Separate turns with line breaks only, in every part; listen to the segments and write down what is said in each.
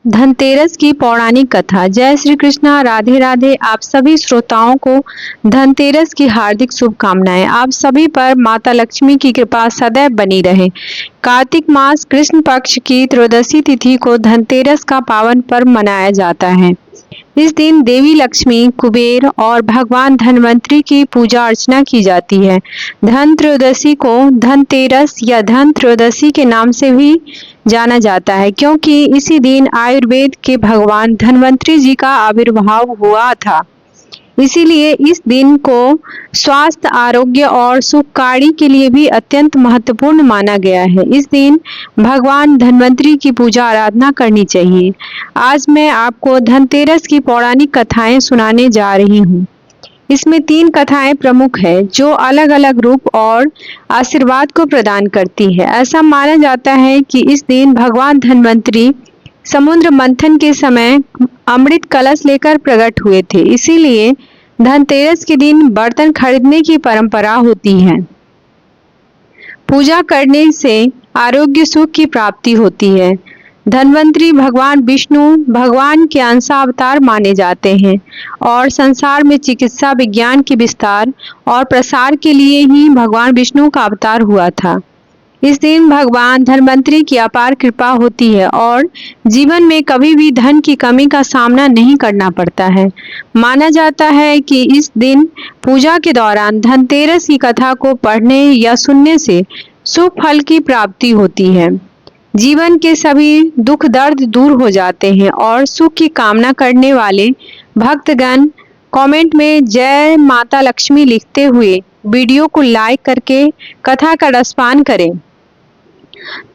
धनतेरस की पौराणिक कथा। जय श्री कृष्णा, राधे राधे। आप सभी श्रोताओं को धनतेरस की हार्दिक शुभकामनाएं। आप सभी पर माता लक्ष्मी की कृपा सदैव बनी रहे। कार्तिक मास कृष्ण पक्ष की त्रयोदशी तिथि को धनतेरस का पावन पर्व मनाया जाता है। इस दिन देवी लक्ष्मी, कुबेर और भगवान धनवंतरी की पूजा अर्चना की जाती है। धन त्रयोदशी को धनतेरस या धन त्रयोदशी के नाम से भी जाना जाता है, क्योंकि इसी दिन आयुर्वेद के भगवान धन्वंतरी जी का आविर्भाव हुआ था। इसीलिए इस दिन को स्वास्थ्य, आरोग्य और सुखकारी के लिए भी अत्यंत महत्वपूर्ण माना गया है। इस दिन भगवान धन्वंतरी की पूजा आराधना करनी चाहिए। आज मैं आपको धनतेरस की पौराणिक कथाएं सुनाने जा रही हूँ। इसमें 3 कथाएं प्रमुख है, जो अलग अलग रूप और आशीर्वाद को प्रदान करती है। ऐसा माना जाता है कि इस दिन भगवान धन्वंतरी समुद्र मंथन के समय अमृत कलश लेकर प्रकट हुए थे। इसीलिए धनतेरस के दिन बर्तन खरीदने की परंपरा होती है। पूजा करने से आरोग्य सुख की प्राप्ति होती है। धन्वंतरी भगवान विष्णु भगवान के अंशावतार माने जाते हैं और संसार में चिकित्सा विज्ञान के विस्तार और प्रसार के लिए ही भगवान विष्णु का अवतार हुआ था। इस दिन भगवान धन्वंतरी की अपार कृपा होती है और जीवन में कभी भी धन की कमी का सामना नहीं करना पड़ता है। माना जाता है कि इस दिन पूजा के दौरान धनतेरस की कथा को पढ़ने या सुनने से शुभ फल की प्राप्ति होती है। जीवन के सभी दुख दर्द दूर हो जाते हैं और सुख की कामना करने वाले भक्तगण कमेंट में जय माता लक्ष्मी लिखते हुए वीडियो को लाइक करके कथा का रसपान करें।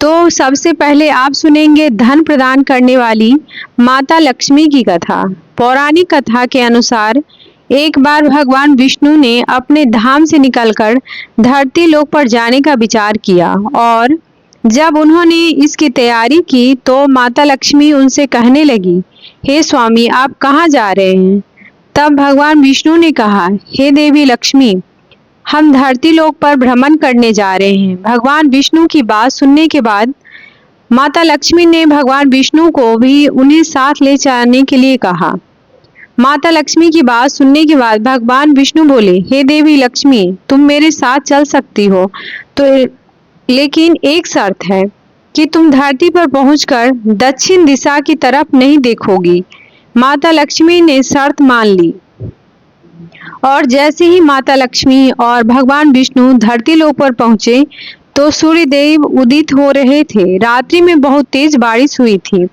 तो सबसे पहले आप सुनेंगे धन प्रदान करने वाली माता लक्ष्मी की कथा। पौराणिक कथा के अनुसार एक बार भगवान विष्णु ने अपने धाम से निकलकर धरती लोक पर जाने का विचार किया और जब उन्होंने इसकी तैयारी की तो माता लक्ष्मी उनसे कहने लगी, हे स्वामी, आप कहाँ जा रहे हैं? तब भगवान विष्णु ने कहा, हे देवी लक्ष्मी, हम धरती लोक पर भ्रमण करने जा रहे हैं। भगवान विष्णु की बात सुनने के बाद माता लक्ष्मी ने भगवान विष्णु को भी उन्हें साथ ले जाने के लिए कहा। माता लक्ष्मी की बात सुनने के बाद भगवान विष्णु बोले, हे देवी लक्ष्मी, तुम मेरे साथ चल सकती हो, तो लेकिन एक शर्त है कि तुम धरती पर पहुंचकर दक्षिण दिशा की तरफ नहीं देखोगी। माता लक्ष्मी ने शर्त मान ली और जैसे ही माता लक्ष्मी और भगवान विष्णु धरती लोक पर पहुंचे तो सूर्य देव उदित हो रहे थे। रात्रि में बहुत तेज बारिश हुई थी।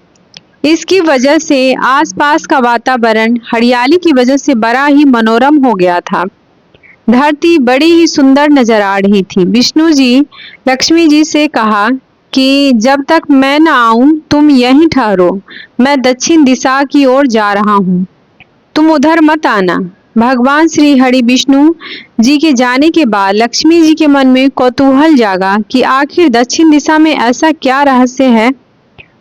इसकी वजह से आसपास का वातावरण हरियाली की वजह से बड़ा ही मनोरम हो गया था। धरती बड़ी ही सुंदर नजर आ रही थी। विष्णु जी लक्ष्मी जी से कहा कि जब तक मैं न आऊं तुम यहीं ठहरो, मैं दक्षिण दिशा की ओर जा रहा हूँ, तुम उधर मत आना। भगवान श्री हरि विष्णु जी के जाने के बाद लक्ष्मी जी के मन में कौतूहल जागा कि आखिर दक्षिण दिशा में ऐसा क्या रहस्य है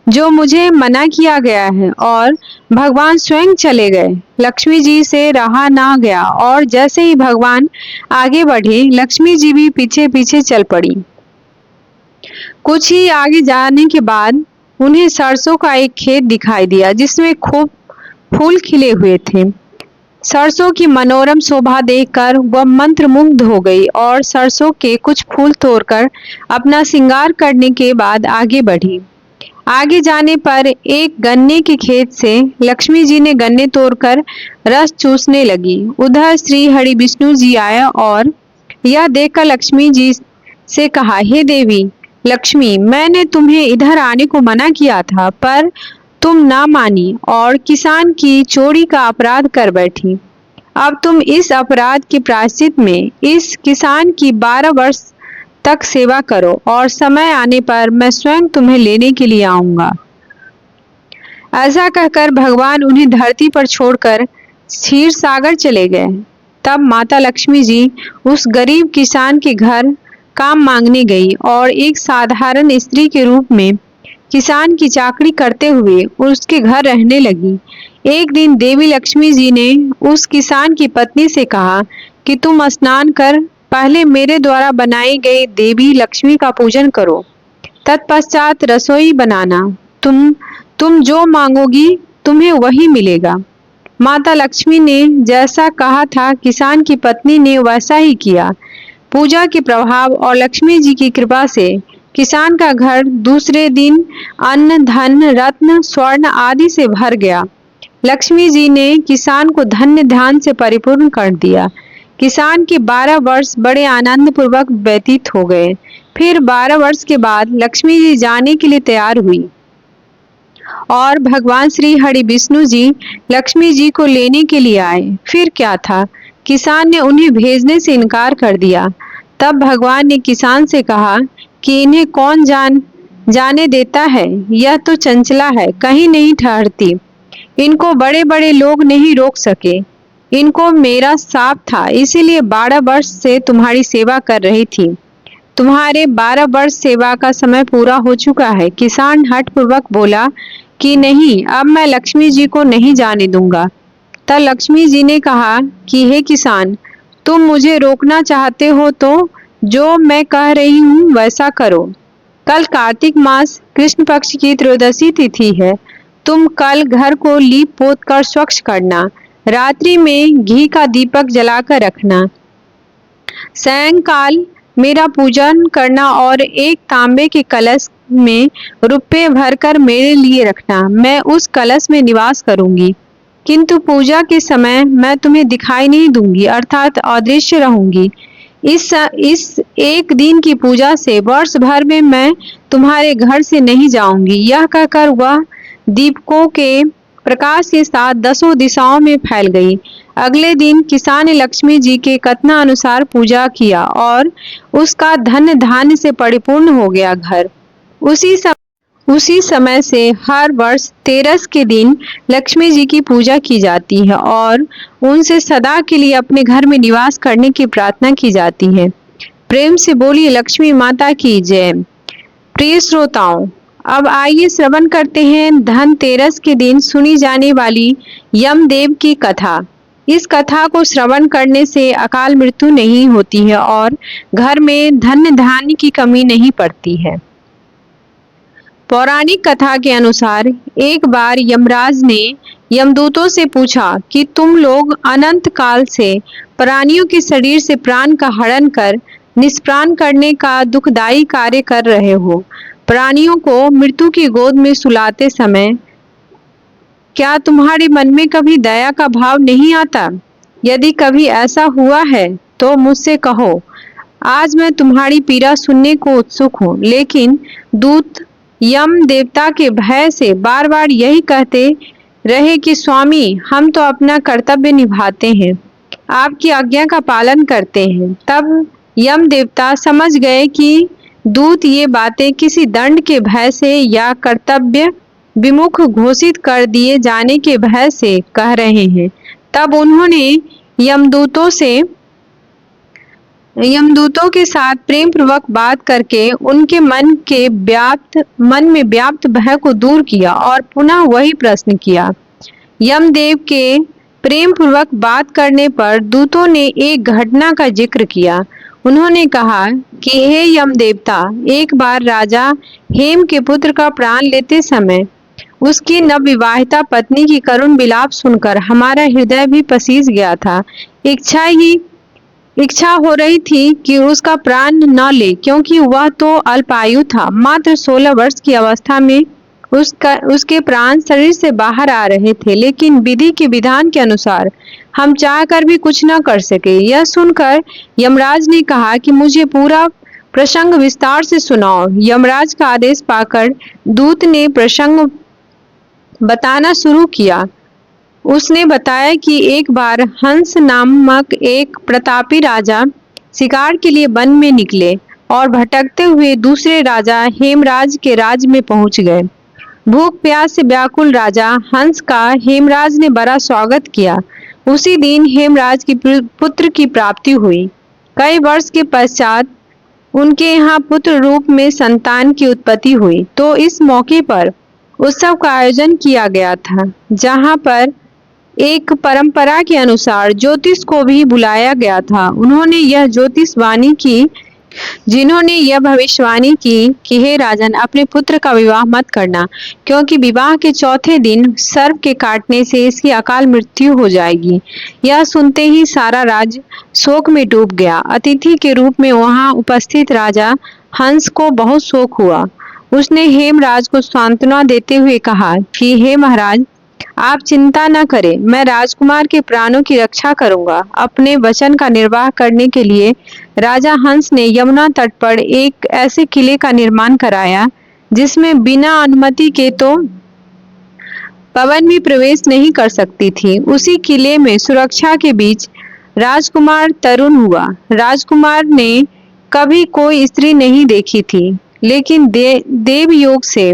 जो मुझे मना किया गया है, और भगवान स्वयं चले गए। लक्ष्मी जी से रहा ना गया और जैसे ही भगवान आगे बढ़े लक्ष्मी जी भी पीछे पीछे चल पड़ी। कुछ ही आगे जाने के बाद उन्हें सरसों का एक खेत दिखाई दिया जिसमें खूब फूल खिले हुए थे। सरसों की मनोरम शोभा देखकर वह मंत्रमुग्ध हो गई और सरसों के कुछ फूल तोड़कर अपना श्रृंगार करने के बाद आगे बढ़ी। आगे जाने पर एक गन्ने के खेत से लक्ष्मी जी ने गन्ने तोड़कर रस चूसने लगी। उधर श्री हरि विष्णु जी आया और यह देखकर लक्ष्मी जी से कहा, हे देवी लक्ष्मी, मैंने तुम्हें इधर आने को मना किया था पर तुम ना मानी और किसान की चोरी का अपराध कर बैठी। अब तुम इस अपराध के प्रायश्चित में इस किसान की 12 वर्ष तक सेवा करो और समय आने पर मैं स्वयं तुम्हें लेने के लिए आऊंगा। ऐसा कहकर भगवान उन्हें धरती पर छोड़कर क्षीर सागर चले गए। तब माता लक्ष्मी जी उस गरीब किसान के घर काम मांगने गई और एक साधारण स्त्री के रूप में किसान की चाकरी करते हुए उसके घर रहने लगी। एक दिन देवी लक्ष्मी जी ने उस किसान की पत्नी से कहा कि तुम स्नान कर पहले मेरे द्वारा बनाई गई देवी लक्ष्मी का पूजन करो, तत्पश्चात रसोई बनाना। तुम तुम जो मांगोगी तुम्हें वही मिलेगा। माता लक्ष्मी ने जैसा कहा था किसान की पत्नी ने वैसा ही किया। पूजा के प्रभाव और लक्ष्मी जी की कृपा से किसान का घर दूसरे दिन अन्न, धन, रत्न, स्वर्ण आदि से भर गया। लक्ष्मी जी ने किसान को धन्य धान्य से परिपूर्ण कर दिया। किसान के 12 वर्ष बड़े आनंद पूर्वक व्यतीत हो गए। फिर 12 वर्ष के बाद लक्ष्मी जी जाने के लिए तैयार हुई और भगवान श्री हरि विष्णु जी लक्ष्मी जी को लेने के लिए आए। फिर क्या था, किसान ने उन्हें भेजने से इनकार कर दिया। तब भगवान ने किसान से कहा कि इन्हें कौन जाने देता है, यह तो चंचला है, कहीं नहीं ठहरती। इनको बड़े बड़े लोग नहीं रोक सके। इनको मेरा शाप था, इसीलिए 12 वर्ष से तुम्हारी सेवा कर रही थी। तुम्हारे 12 वर्ष सेवा का समय पूरा हो चुका है। किसान हठ पूर्वक बोला कि नहीं, अब मैं लक्ष्मी जी को नहीं जाने दूंगा। तब लक्ष्मी जी ने कहा कि हे किसान, तुम मुझे रोकना चाहते हो तो जो मैं कह रही हूँ वैसा करो। कल कार्तिक मास कृष्ण पक्ष की त्रयोदशी तिथि है। तुम कल घर को लीप पोत कर स्वच्छ करना। रात्रि में घी का दीपक जलाकर रखना। सायंकाल मेरा पूजन करना और एक तांबे के कलश में रुपये भरकर मेरे लिए रखना। मैं उस कलश में निवास करूंगी, किंतु पूजा के समय मैं तुम्हें दिखाई नहीं दूंगी, अर्थात अदृश्य रहूंगी। इस एक दिन की पूजा से वर्ष भर में मैं तुम्हारे घर से नहीं जाऊंगी। यह कहकर वह दीपकों के प्रकाश के साथ 10 दिशाओं में फैल गई। अगले दिन किसान ने लक्ष्मी जी के कथनानुसार पूजा किया और उसका धन धान्य से परिपूर्ण हो गया घर। उसी समय से हर वर्ष 13 के दिन लक्ष्मी जी की पूजा की जाती है और उनसे सदा के लिए अपने घर में निवास करने की प्रार्थना की जाती है। प्रेम से बोलिए लक्ष्मी माता की जय। प्रिय श्रोताओं, अब आइए श्रवण करते हैं धनतेरस के दिन सुनी जाने वाली यमदेव की कथा। इस कथा को श्रवण करने से अकाल मृत्यु नहीं होती है और घर में धन्य धान्य की कमी नहीं पड़ती है। पौराणिक कथा के अनुसार एक बार यमराज ने यमदूतों से पूछा कि तुम लोग अनंत काल से प्राणियों के शरीर से प्राण का हरण कर निष्प्राण करने का दुखदायी कार्य कर रहे हो। प्राणियों को मृत्यु की गोद में सुलाते समय क्या तुम्हारे मन में कभी दया का भाव नहीं आता? यदि कभी ऐसा हुआ है तो मुझसे कहो। आज मैं तुम्हारी पीड़ा सुनने को उत्सुक हूँ। लेकिन दूत यम देवता के भय से बार बार यही कहते रहे कि स्वामी, हम तो अपना कर्तव्य निभाते हैं, आपकी आज्ञा का पालन करते हैं। तब यम देवता समझ गए कि दूत ये बातें किसी दंड के भय से या कर्तव्य विमुख घोषित कर दिए जाने के भय से कह रहे हैं। तब उन्होंने यमदूतों के साथ प्रेम पूर्वक बात करके उनके मन में व्याप्त भय को दूर किया और पुनः वही प्रश्न किया। यमदेव के प्रेम पूर्वक बात करने पर दूतों ने एक घटना का जिक्र किया। उन्होंने कहा कि हे यम देवता, एक बार राजा हेम के पुत्र का प्राण लेते समय उसकी नवविवाहिता पत्नी की करुण विलाप सुनकर हमारा हृदय भी पसीज गया था। इच्छा हो रही थी कि उसका प्राण न ले, क्योंकि वह तो अल्पायु था। मात्र 16 वर्ष की अवस्था में उसके प्राण शरीर से बाहर आ रहे थे, लेकिन विधि के विधान के अनुसार हम चाहकर भी कुछ न कर सके। यह सुनकर यमराज ने कहा कि मुझे पूरा प्रसंग विस्तार से सुनाओ। यमराज का आदेश पाकर दूत ने प्रसंग बताना शुरू किया। उसने बताया कि एक बार हंस नामक एक प्रतापी राजा शिकार के लिए वन में निकले और भटकते हुए दूसरे राजा हेमराज के राज्य में पहुंच गए। भूख प्यास से व्याकुल राजा हंस का हेमराज ने बड़ा स्वागत किया। उसी दिन हेमराज की पुत्र की प्राप्ति हुई। कई वर्ष के पश्चात उनके यहाँ पुत्र रूप में संतान की उत्पत्ति हुई। तो इस मौके पर उत्सव का आयोजन किया गया था, जहाँ पर एक परंपरा के अनुसार ज्योतिष को भी बुलाया गया था। उन्होंने यह ज्योतिष वाणी की जिन्होंने यह भविष्यवाणी की कि हे राजन, अपने पुत्र का विवाह मत करना, क्योंकि विवाह के चौथे दिन सर्प के काटने से इसकी अकाल मृत्यु हो जाएगी। यह सुनते ही सारा राज्य शोक में डूब गया। अतिथि के रूप में वहां उपस्थित राजा हंस को बहुत शोक हुआ। उसने हेमराज को सांत्वना देते हुए कहा कि हे महाराज, आप चिंता न करें, मैं राजकुमार के प्राणों की रक्षा करूंगा। अपने वचन का निर्वाह करने के लिए राजा हंस ने यमुना तट पर एक ऐसे किले का निर्माण कराया जिसमें बिना अनुमति के तो पवन भी प्रवेश नहीं कर सकती थी। उसी किले में सुरक्षा के बीच राजकुमार तरुण हुआ। राजकुमार ने कभी कोई स्त्री नहीं देखी थी, लेकिन देव योग से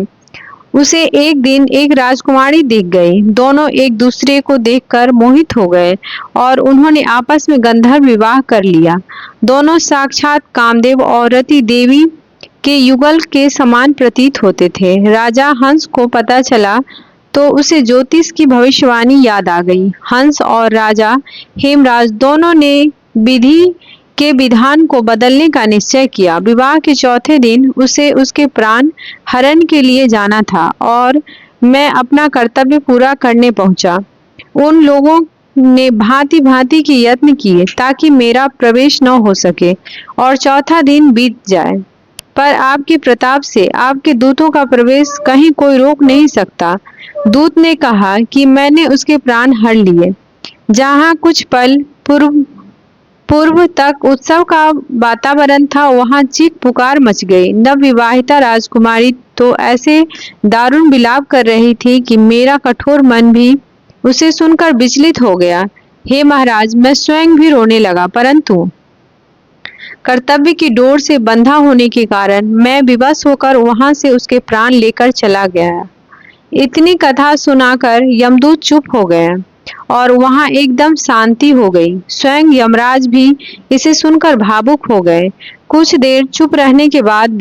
उसे एक दिन एक राजकुमारी दिख गई। दोनों एक दूसरे को देखकर मोहित हो गए और उन्होंने आपस में गंधर्व विवाह कर लिया। दोनों साक्षात कामदेव और रति देवी के युगल के समान प्रतीत होते थे। राजा हंस को पता चला तो उसे ज्योतिष की भविष्यवाणी याद आ गई। हंस और राजा हेमराज दोनों ने विधि के विधान को बदलने का निश्चय किया। विवाह के चौथे दिन उसे उसके प्राण हरण के लिए जाना था और मैं अपना कर्तव्य पूरा करने पहुंचा। उन लोगों ने भांति भांति के यत्न किए ताकि मेरा प्रवेश न हो सके और चौथा दिन बीत जाए, पर आपके प्रताप से आपके दूतों का प्रवेश कहीं कोई रोक नहीं सकता। दूत ने कहा कि मैंने उसके प्राण हर लिए। जहाँ कुछ पल पूर्व तक उत्सव का वातावरण था, वहां चीख पुकार मच गई। नवविवाहिता राजकुमारी तो ऐसे दारुण विलाप कर रही थी कि मेरा कठोर मन भी उसे सुनकर विचलित हो गया। हे महाराज, मैं स्वयं भी रोने लगा, परंतु कर्तव्य की डोर से बंधा होने के कारण मैं विवश होकर वहां से उसके प्राण लेकर चला गया। इतनी कथा सुनाकर यमदूत चुप हो गए और वहां एकदम शांति हो गई। स्वयं यमराज भी इसे सुनकर भावुक हो गए। कुछ देर चुप रहने के बाद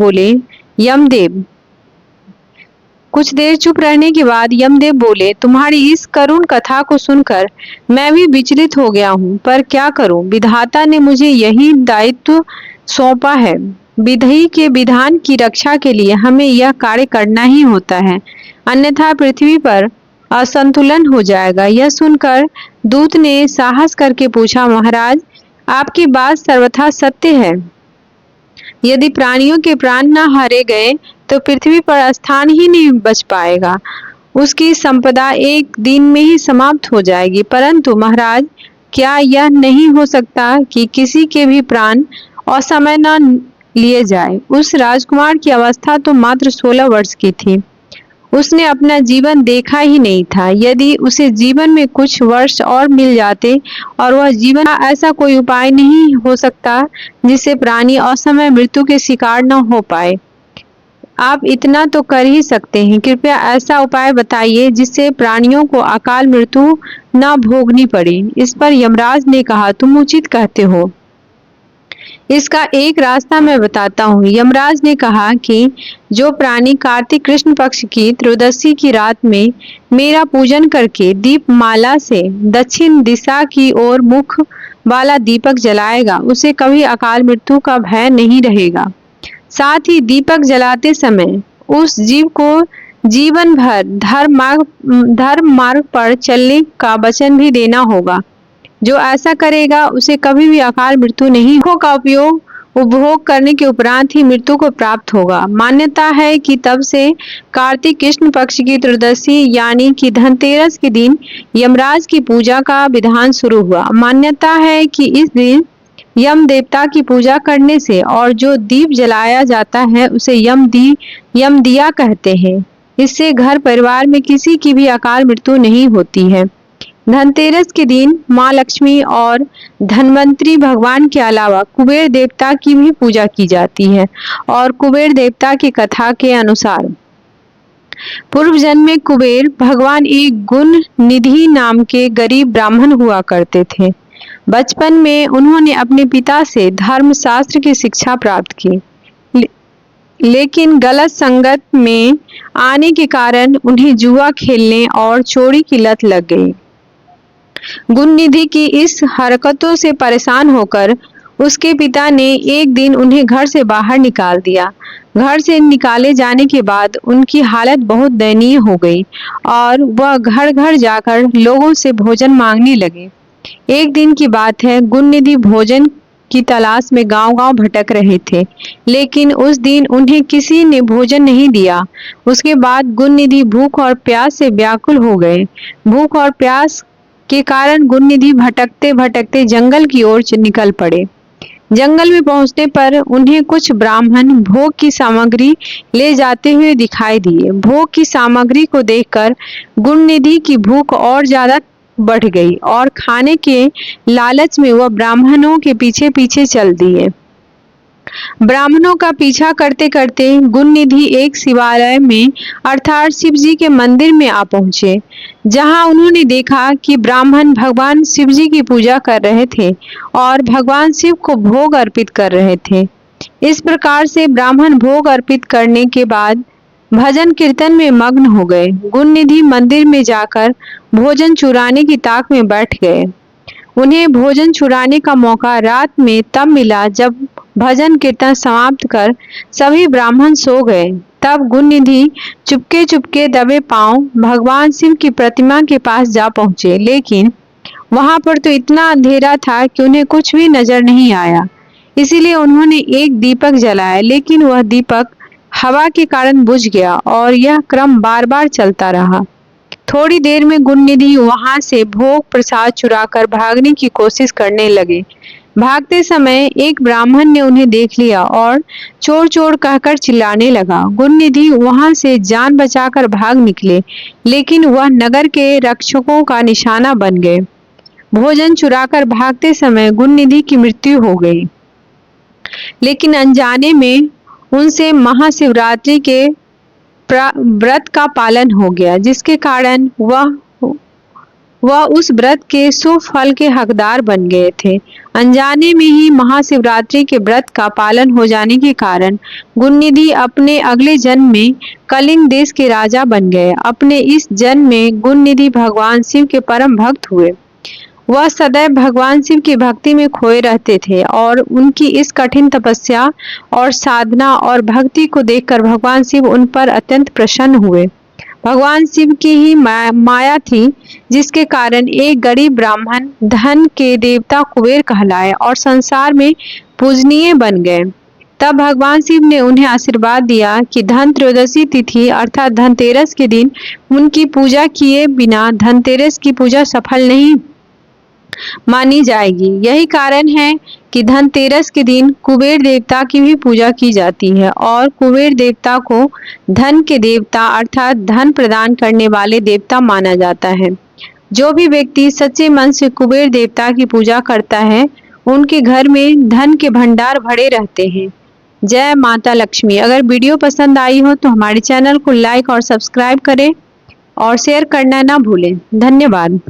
यमदेव बोले, तुम्हारी इस करुण कथा को सुनकर मैं भी विचलित हो गया हूँ, पर क्या करूँ, विधाता ने मुझे यही दायित्व सौंपा है। विधि के विधान की रक्षा के लिए हमें यह कार्य करना ही होता है, अन्यथा पृथ्वी पर असंतुलन हो जाएगा। यह सुनकर दूत ने साहस करके पूछा, महाराज, आपकी बात सर्वथा सत्य है। यदि प्राणियों के प्राण न हारे गए तो पृथ्वी पर स्थान ही नहीं बच पाएगा, उसकी संपदा एक दिन में ही समाप्त हो जाएगी। परंतु महाराज, क्या यह नहीं हो सकता कि किसी के भी प्राण असमय न लिए जाए? उस राजकुमार की अवस्था तो मात्र 16 वर्ष की थी। उसने अपना जीवन देखा ही नहीं था। यदि उसे जीवन में कुछ वर्ष और मिल जाते और वह जीवन का ऐसा कोई उपाय नहीं हो सकता जिससे प्राणी असमय मृत्यु के शिकार न हो पाए। आप इतना तो कर ही सकते हैं, कृपया ऐसा उपाय बताइए जिससे प्राणियों को अकाल मृत्यु न भोगनी पड़े। इस पर यमराज ने कहा, तुम उचित कहते हो, इसका एक रास्ता मैं बताता हूँ। यमराज ने कहा कि जो प्राणी कार्तिक कृष्ण पक्ष की त्रयोदशी की रात में मेरा पूजन करके दीपमाला से दक्षिण दिशा की ओर मुख वाला दीपक जलाएगा, उसे कभी अकाल मृत्यु का भय नहीं रहेगा। साथ ही दीपक जलाते समय उस जीव को जीवन भर धर्म मार्ग पर चलने का वचन भी देना होगा। जो ऐसा करेगा उसे कभी भी अकाल मृत्यु नहीं का उपभोग करने के उपरांत ही मृत्यु को प्राप्त होगा। मान्यता है कि तब से कार्तिक कृष्ण पक्ष की त्रयोदशी यानी कि धनतेरस के दिन यमराज की पूजा का विधान शुरू हुआ। मान्यता है कि इस दिन यम देवता की पूजा करने से और जो दीप जलाया जाता है उसे यम दिया कहते हैं, इससे घर परिवार में किसी की भी अकाल मृत्यु नहीं होती है। धनतेरस के दिन माँ लक्ष्मी और धनवंतरी भगवान के अलावा कुबेर देवता की भी पूजा की जाती है और कुबेर देवता की कथा के अनुसार पूर्व जन्म में कुबेर भगवान एक गुण निधि नाम के गरीब ब्राह्मण हुआ करते थे। बचपन में उन्होंने अपने पिता से धर्मशास्त्र की शिक्षा प्राप्त की, लेकिन गलत संगत में आने के कारण उन्हें जुआ खेलने और चोरी की लत लग गई। गुण निधि की इस हरकतों से परेशान होकर उसके पिता ने एक दिन उन्हें घर से बाहर निकाल दिया। घर से निकाले जाने के बाद उनकी हालत बहुत दयनीय हो गई और वह घर घर जाकर लोगों से भोजन मांगने लगे। एक दिन की बात है, गुणनिधि भोजन की तलाश में गांव-गांव भटक रहे थे, लेकिन उस दिन उन्हें किसी ने भोजन नहीं दिया। उसके बाद गुणनिधि भूख और प्यास से व्याकुल हो गए। भूख और प्यास के कारण गुणनिधि भटकते भटकते जंगल की ओर निकल पड़े। जंगल में पहुंचने पर उन्हें कुछ ब्राह्मण भोग की सामग्री ले जाते हुए दिखाई दिए। भोग की सामग्री को देखकर गुणनिधि की भूख और ज्यादा बढ़ गई और खाने के लालच में वह ब्राह्मणों के पीछे पीछे चल दिए। ब्राह्मणों का पीछा करते करते गुणनिधि एक शिवालय में अर्थात शिव जी के मंदिर में आ पहुंचे, जहां उन्होंने देखा कि ब्राह्मण भगवान शिव जी की पूजा कर रहे थे और भगवान शिव को भोग अर्पित कर रहे थे। इस प्रकार से ब्राह्मण भोग अर्पित करने के बाद भजन कीर्तन में मग्न हो गए। गुणनिधि मंदिर में जाकर भोजन चुराने की ताक में बैठ गए। उन्हें भोजन चुराने का मौका रात में तब मिला जब भजन कीर्तन समाप्त कर सभी ब्राह्मण सो गए। तब गुणनिधि चुपके चुपके दबे पांव भगवान शिव की प्रतिमा के पास जा पहुंचे, लेकिन वहां पर तो इतना अंधेरा था कि उन्हें कुछ भी नजर नहीं आया। इसीलिए उन्होंने एक दीपक जलाया, लेकिन वह दीपक हवा के कारण बुझ गया और यह क्रम बार बार चलता रहा। थोड़ी देर में गुणनिधि वहां से भोग प्रसाद चुराकर भागने की कोशिश करने लगे। भागते समय एक ब्राह्मण ने उन्हें देख लिया और चोर चोर कहकर चिल्लाने लगा। गुणनिधि वहां से जान बचाकर भाग निकले, लेकिन वह नगर के रक्षकों का निशाना बन गए। भोजन चुराकर भागते समय गुणनिधि की मृत्यु हो गई, लेकिन अनजाने में उनसे महाशिवरात्रि के व्रत का पालन हो गया, जिसके कारण वह उस व्रत के शुभ फल के हकदार बन गए थे। अनजाने में ही महाशिवरात्रि के व्रत का पालन हो जाने के कारण गुणनिधि अपने अगले जन्म में कलिंग देश के राजा बन गए। अपने इस जन्म में गुणनिधि भगवान शिव के परम भक्त हुए। वह सदैव भगवान शिव की भक्ति में खोए रहते थे और उनकी इस कठिन तपस्या और साधना और भक्ति को देखकर भगवान शिव उन पर अत्यंत प्रसन्न हुए। भगवान शिव की ही माया थी, जिसके कारण एक गरीब ब्राह्मण धन के देवता कुबेर कहलाए और संसार में पूजनीय बन गए। तब भगवान शिव ने उन्हें आशीर्वाद दिया कि धन त्रयोदशी तिथि अर्थात धनतेरस के दिन उनकी पूजा किए बिना धनतेरस की पूजा सफल नहीं मानी जाएगी। यही कारण है कि धनतेरस के दिन कुबेर देवता की भी पूजा की जाती है और कुबेर देवता को धन के देवता अर्थात धन प्रदान करने वाले देवता माना जाता है। जो भी व्यक्ति सच्चे मन से कुबेर देवता की पूजा करता है, उनके घर में धन के भंडार भरे रहते हैं। जय माता लक्ष्मी। अगर वीडियो पसंद आई हो तो हमारे चैनल को लाइक और सब्सक्राइब करें और शेयर करना ना भूलें। धन्यवाद।